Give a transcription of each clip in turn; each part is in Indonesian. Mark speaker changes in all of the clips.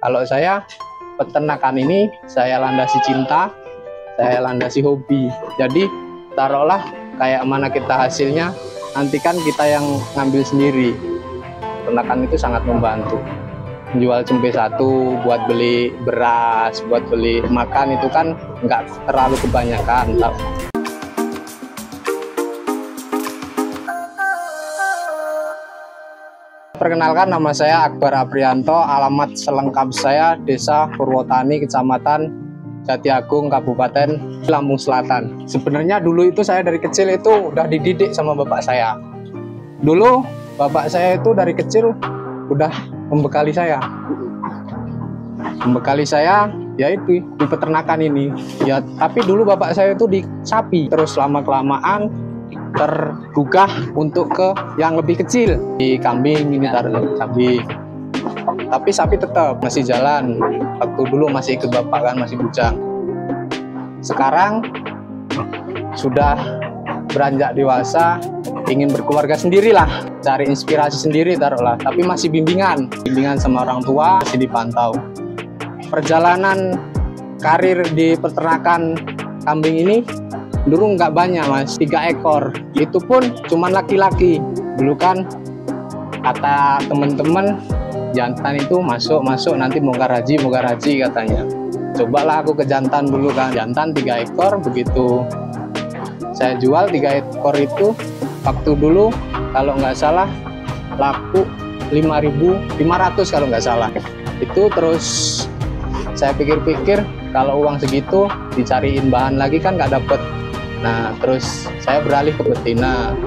Speaker 1: Kalau saya peternakan ini saya landasi cinta, saya landasi hobi. Jadi taruhlah kayak mana kita hasilnya, nanti kan kita yang ngambil sendiri. Peternakan itu sangat membantu. Jual cempe satu buat beli beras, buat beli makan itu kan nggak terlalu kebanyakan. Perkenalkan, nama saya Akbar Aprianto, alamat selengkap saya Desa Purwotani, Kecamatan Jatiagung, Kabupaten Lampung Selatan. Sebenarnya dulu itu saya dari kecil itu udah dididik sama bapak saya. Dulu bapak saya itu dari kecil udah membekali saya. Membekali saya yaitu di peternakan ini. Ya, tapi dulu bapak saya itu di sapi. Terus lama-kelamaan tergugah untuk ke yang lebih kecil, di kambing ini taruh sapi. Tapi sapi tetap masih jalan. Waktu dulu masih ikut bapak kan, masih bujang. Sekarang sudah beranjak dewasa, ingin berkeluarga sendirilah, cari inspirasi sendiri taruhlah. Tapi masih bimbingan sama orang tua, masih dipantau. Perjalanan karir di peternakan kambing ini dulu nggak banyak mas, 3 ekor. Itu pun cuman laki-laki. Dulu kan kata temen-temen, jantan itu masuk nanti bongkar haji katanya. Cobalah aku ke jantan dulu kan. Jantan 3 ekor, begitu saya jual 3 ekor itu waktu dulu kalau nggak salah laku 5.500 kalau nggak salah. Itu terus saya pikir-pikir kalau uang segitu dicariin bahan lagi kan nggak dapet. Nah, terus saya beralih ke betina.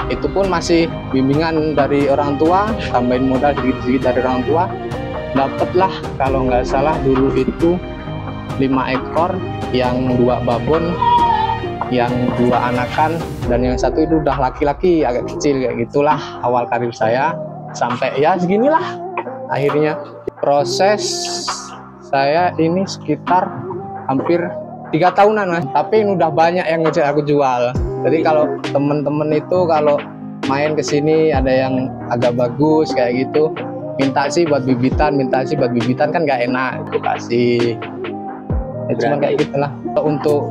Speaker 1: Itu pun masih bimbingan dari orang tua, tambahin modal sedikit-sedikit dari orang tua. Dapatlah kalau nggak salah dulu itu 5 ekor, yang 2 babon, yang 2 anakan, dan yang 1 itu udah laki-laki agak kecil kayak gitulah awal karir saya. Sampai ya seginilah akhirnya. Proses saya ini sekitar hampir 3 tahunan mas, tapi ini udah banyak yang ngejak aku jual. Jadi kalau temen-temen itu kalau main ke sini ada yang agak bagus kayak gitu, minta sih buat bibitan kan nggak enak, itu kasih. Ya, cuma kayak gitulah. Untuk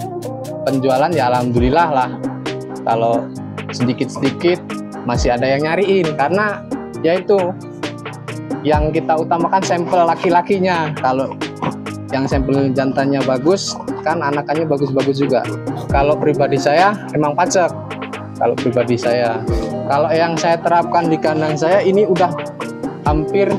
Speaker 1: penjualan ya alhamdulillah lah. Kalau sedikit-sedikit masih ada yang nyariin, karena ya itu yang kita utamakan sampel laki-lakinya. Kalau yang sampel jantannya bagus kan anakannya bagus-bagus juga. Kalau pribadi saya emang pacek. Kalau pribadi saya, kalau yang saya terapkan di kandang saya ini udah hampir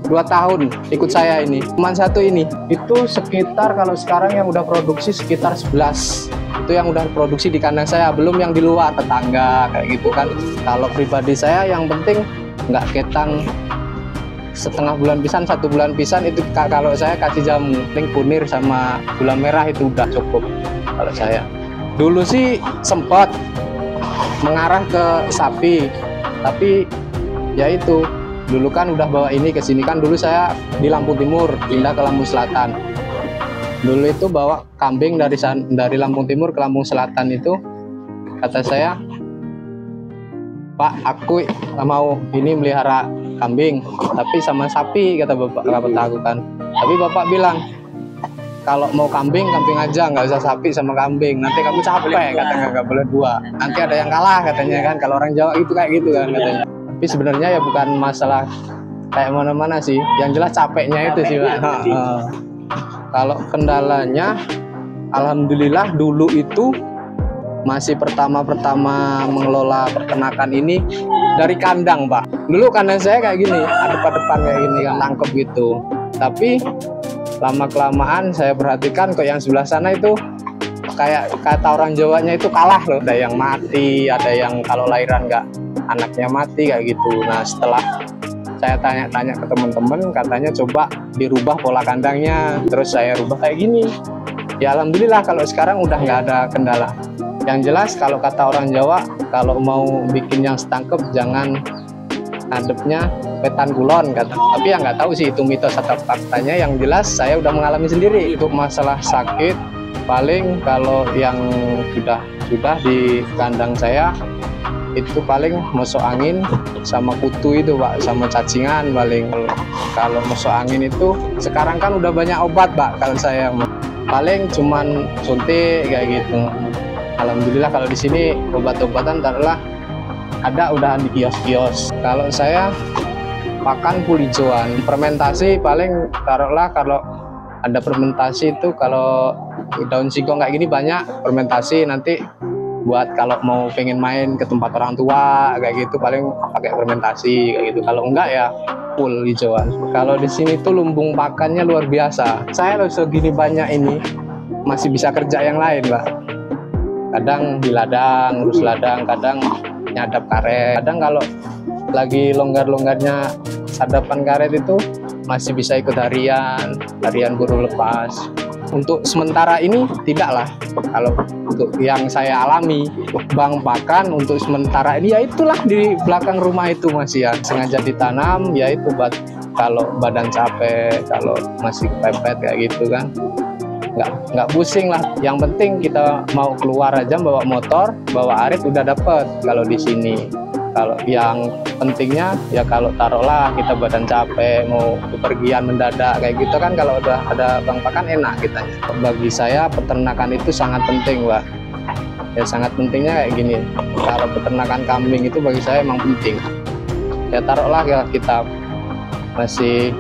Speaker 1: 2 tahun ikut saya ini. Cuman 1 ini itu sekitar, kalau sekarang yang udah produksi sekitar 11. Itu yang udah produksi di kandang saya, belum yang di luar tetangga kayak gitu kan. Kalau pribadi saya yang penting nggak ketang setengah bulan pisan, 1 bulan pisan. Itu kalau saya kasih jamu kunir sama gula merah itu udah cukup kalau saya. Dulu sih sempat mengarah ke sapi, tapi ya itu dulu kan udah bawa ini ke sini kan. Dulu saya di Lampung Timur, pindah ke Lampung Selatan. Dulu itu bawa kambing dari Lampung Timur ke Lampung Selatan. Itu kata saya, Pak, aku mau ini melihara kambing tapi sama sapi, kata bapak aku kan. Tapi bapak bilang kalau mau kambing aja, nggak usah sapi sama kambing, nanti kamu capek, katanya nggak boleh 2, nanti ada yang kalah katanya kan. Kalau orang Jawa itu kayak gitu kan katanya. Tapi sebenarnya ya bukan masalah kayak mana-mana sih, yang jelas capeknya itu sih Pak. Kalau kendalanya alhamdulillah dulu itu masih pertama mengelola peternakan ini dari kandang Pak. Dulu kandang saya kayak gini, adep-adepan kayak gini kan, tangkep gitu. Tapi lama-kelamaan saya perhatikan kok yang sebelah sana itu kayak kata orang Jawanya itu kalah loh. Ada yang mati, ada yang kalau lahiran nggak anaknya mati kayak gitu. Nah, setelah saya tanya-tanya ke teman-teman, katanya coba dirubah pola kandangnya. Terus saya rubah kayak gini. Ya alhamdulillah kalau sekarang udah nggak ada kendala. Yang jelas kalau kata orang Jawa, kalau mau bikin yang setangkep jangan adepnya petan kulon kata. Tapi ya nggak tahu sih itu mitos atau faktanya. Yang jelas saya udah mengalami sendiri. Untuk masalah sakit, paling kalau yang sudah di kandang saya itu paling masuk angin sama kutu itu Pak, sama cacingan paling. Kalau masuk angin itu sekarang kan udah banyak obat Pak, kalau saya paling cuman suntik kayak gitu. Alhamdulillah kalau di sini obat-obatan taruhlah ada udahan di kios-kios. Kalau saya pakan pulijoan, fermentasi paling taruhlah kalau ada fermentasi itu, kalau daun singkong kayak gini banyak fermentasi nanti buat kalau mau pengen main ke tempat orang tua kayak gitu paling pakai fermentasi kayak gitu. Kalau enggak ya full hijauan. Kalau di sini tuh lumbung pakannya luar biasa. Saya loh segini banyak ini masih bisa kerja yang lain Pak. Kadang di ladang, urus ladang, kadang nyadap karet. Kadang kalau lagi longgar-longgarnya sadapan karet itu masih bisa ikut harian burung lepas. Untuk sementara ini tidaklah. Kalau untuk yang saya alami, bank pakan untuk sementara ini ya itulah di belakang rumah itu masih ya sengaja ditanam, ya itu buat kalau badan capek, kalau masih kepepet kayak gitu kan, nggak pusing lah. Yang penting kita mau keluar aja bawa motor, bawa arit udah dapet kalau di sini. Kalau yang pentingnya ya kalau taruhlah kita badan capek mau bepergian mendadak kayak gitu kan, kalau udah ada bank pakan enak kita. Bagi saya peternakan itu sangat penting Pak. Ya sangat pentingnya kayak gini. Kalau peternakan kambing itu bagi saya emang penting. Ya taruhlah ya kita masih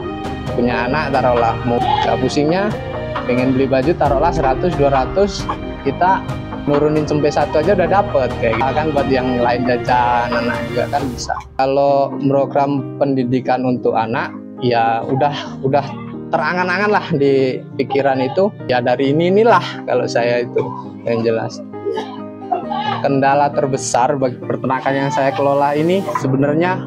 Speaker 1: punya anak, taruhlah mau gak pusingnya pengen beli baju taruhlah 100-200, kita nurunin sampai 1 aja udah dapet kayak gitu kan, buat yang lain jajan anak juga kan bisa. Kalau program pendidikan untuk anak ya udah terangan-angan lah di pikiran itu ya, dari inilah kalau saya itu yang jelas. Kendala terbesar bagi peternakan yang saya kelola ini sebenarnya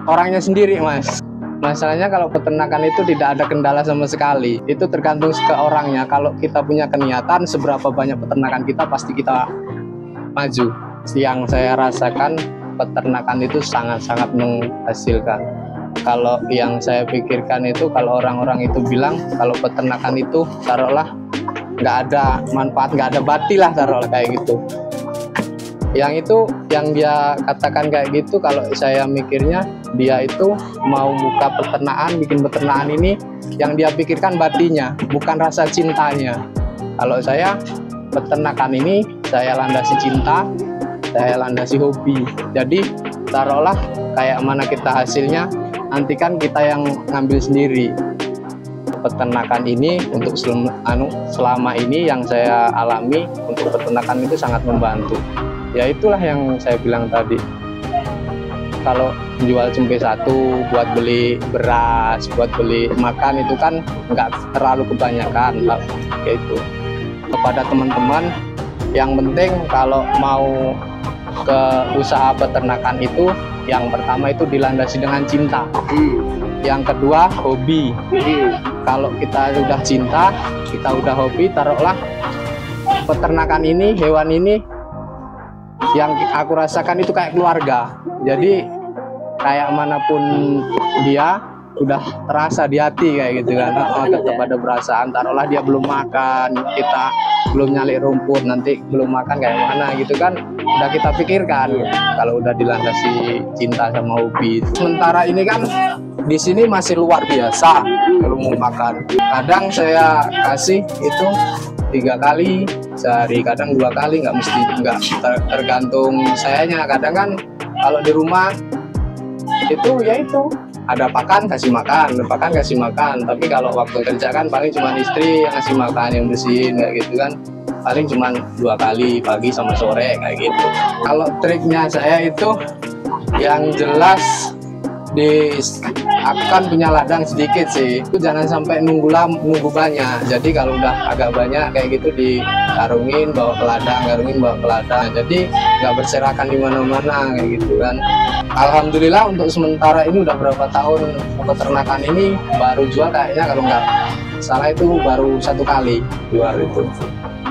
Speaker 1: orangnya sendiri Mas. Masalahnya kalau peternakan itu tidak ada kendala sama sekali. Itu tergantung ke orangnya. Kalau kita punya keniatan, seberapa banyak peternakan kita pasti kita maju. Yang saya rasakan peternakan itu sangat-sangat menghasilkan. Kalau yang saya pikirkan itu, kalau orang-orang itu bilang kalau peternakan itu taruhlah nggak ada manfaat, nggak ada bati lah taruhlah kayak gitu. Yang itu yang dia katakan kayak gitu, kalau saya mikirnya dia itu mau buka peternakan, bikin peternakan ini yang dia pikirkan batinya, bukan rasa cintanya. Kalau saya peternakan ini saya landasi cinta, saya landasi hobi. Jadi taruhlah kayak mana kita hasilnya, nanti kan kita yang ngambil sendiri. Peternakan ini untuk selama ini yang saya alami untuk peternakan itu sangat membantu. Ya itulah yang saya bilang tadi. Kalau jual cempe 1 buat beli beras, buat beli makan itu kan nggak terlalu kebanyakan lah, kayak itu. Kepada teman-teman, yang penting kalau mau ke usaha peternakan itu, yang pertama itu dilandasi dengan cinta. Yang kedua hobi. Kalau kita udah cinta, kita udah hobi, taruhlah peternakan ini, hewan ini yang aku rasakan itu kayak keluarga. Jadi kayak manapun dia udah terasa di hati kayak gitu kan. Tetap ada perasaan. Taruhlah dia belum makan, kita belum nyali rumput, nanti belum makan kayak mana gitu kan, udah kita pikirkan. Kalau udah dilandasi cinta sama hobi. Sementara ini kan di sini masih luar biasa kalau mau makan. Kadang saya kasih itu 3 kali sehari, kadang 2 kali, nggak tergantung sayanya. Kadang kan kalau di rumah itu ya itu ada pakan kasih makan, pakan kasih makan. Tapi kalau waktu kerja kan paling cuma istri yang ngasih makan, yang bersihin kayak gitu kan, paling cuma 2 kali, pagi sama sore kayak gitu. Kalau triknya saya itu yang jelas aku kan punya ladang sedikit sih, itu jangan sampai nunggu banyak. Jadi kalau udah agak banyak kayak gitu dikarungin bawa ke ladang, karungin bawa ke ladang, jadi nggak berserakan di mana-mana kayak gitu kan. Alhamdulillah untuk sementara ini udah berapa tahun peternakan ini baru jual kayaknya, kalau nggak salah itu baru 1 kali jual itu.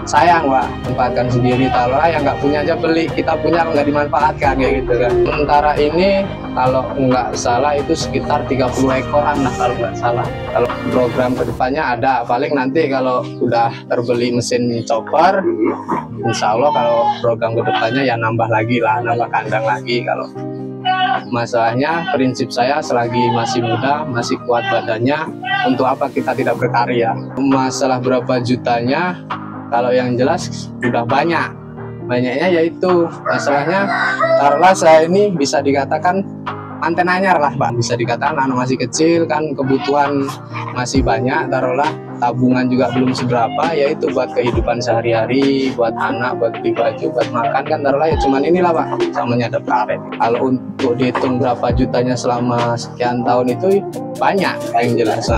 Speaker 1: sayang Pak, manfaatkan sendiri. Taruhlah yang nggak punya aja beli, kita punya nggak dimanfaatkan kayak gitu kan. Sementara ini kalau nggak salah itu sekitar 30 ekoran lah kalau nggak salah. Kalau program kedepannya ada, paling nanti kalau udah terbeli mesin chopper, insya Allah kalau program kedepannya ya nambah lagi lah, nambah kandang lagi. Kalau masalahnya prinsip saya selagi masih muda, masih kuat badannya, untuk apa kita tidak berkarya. Masalah berapa jutanya, kalau yang jelas udah banyaknya yaitu masalahnya, taruhlah saya ini bisa dikatakan manten anyar lah Pak, bisa dikatakan anak masih kecil kan, kebutuhan masih banyak, taruhlah tabungan juga belum seberapa, yaitu buat kehidupan sehari-hari, buat anak, buat beli baju, buat makan kan, taruhlah ya cuman inilah Pak, sama nyadap karet. Kalau untuk dihitung berapa jutanya selama sekian tahun itu banyak yang jelas.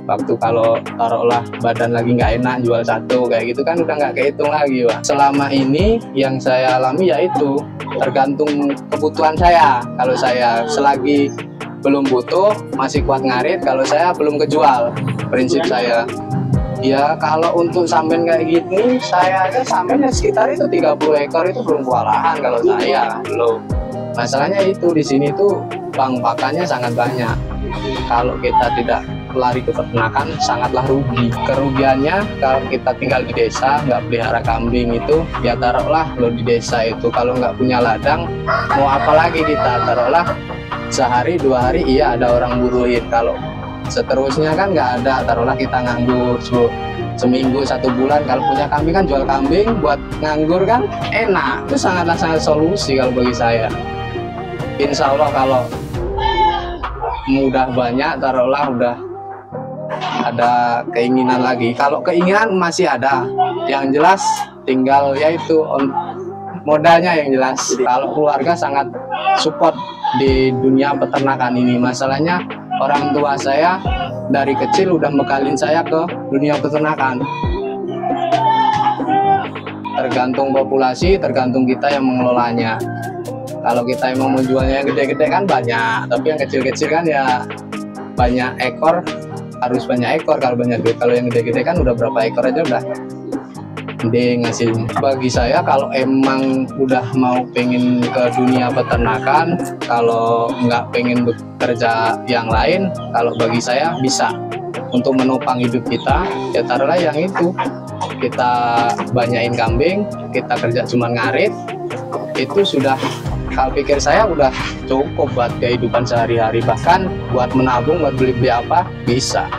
Speaker 1: Waktu kalau taruhlah badan lagi nggak enak jual satu kayak gitu kan udah nggak kehitung lagi Pak. Selama ini yang saya alami yaitu tergantung kebutuhan saya. Kalau saya selagi belum butuh masih kuat ngarit, kalau saya belum kejual, prinsip saya. Ya kalau untuk sampean kayak gini, saya aja sampean sekitar itu 30 ekor itu belum kewalahan kalau saya belum. Masalahnya itu di sini tuh bang pakannya sangat banyak. Kalau kita tidak lari ke peternakan sangatlah rugi. Kerugiannya kalau kita tinggal di desa nggak pelihara kambing itu ya taruhlah lo di desa itu kalau nggak punya ladang mau apa lagi kita, taruhlah sehari 2 hari iya ada orang buruin, kalau seterusnya kan nggak ada, taruhlah kita nganggur seminggu 1 bulan. Kalau punya kambing kan jual kambing, buat nganggur kan enak, itu sangat solusi kalau bagi saya. Insya Allah kalau mudah banyak, taruhlah udah ada keinginan lagi. Kalau keinginan masih ada, yang jelas tinggal yaitu modalnya yang jelas. Kalau keluarga sangat support di dunia peternakan ini. Masalahnya orang tua saya dari kecil udah bekalin saya ke dunia peternakan. Tergantung populasi, tergantung kita yang mengelolanya. Kalau kita emang mau jualnya yang gede-gede kan banyak, tapi yang kecil-kecil kan ya banyak ekor, harus banyak ekor kalau banyak duit. Kalau yang gede-gede kan udah berapa ekor aja udah gede ngasihnya. Bagi saya kalau emang udah mau pengen ke dunia peternakan, kalau nggak pengen bekerja yang lain, kalau bagi saya bisa untuk menopang hidup kita, ya taruhlah yang itu, kita banyain kambing, kita kerja cuma ngarit, itu sudah, kalau pikir saya udah cukup buat kehidupan sehari-hari, bahkan buat menabung, buat beli-beli apa bisa.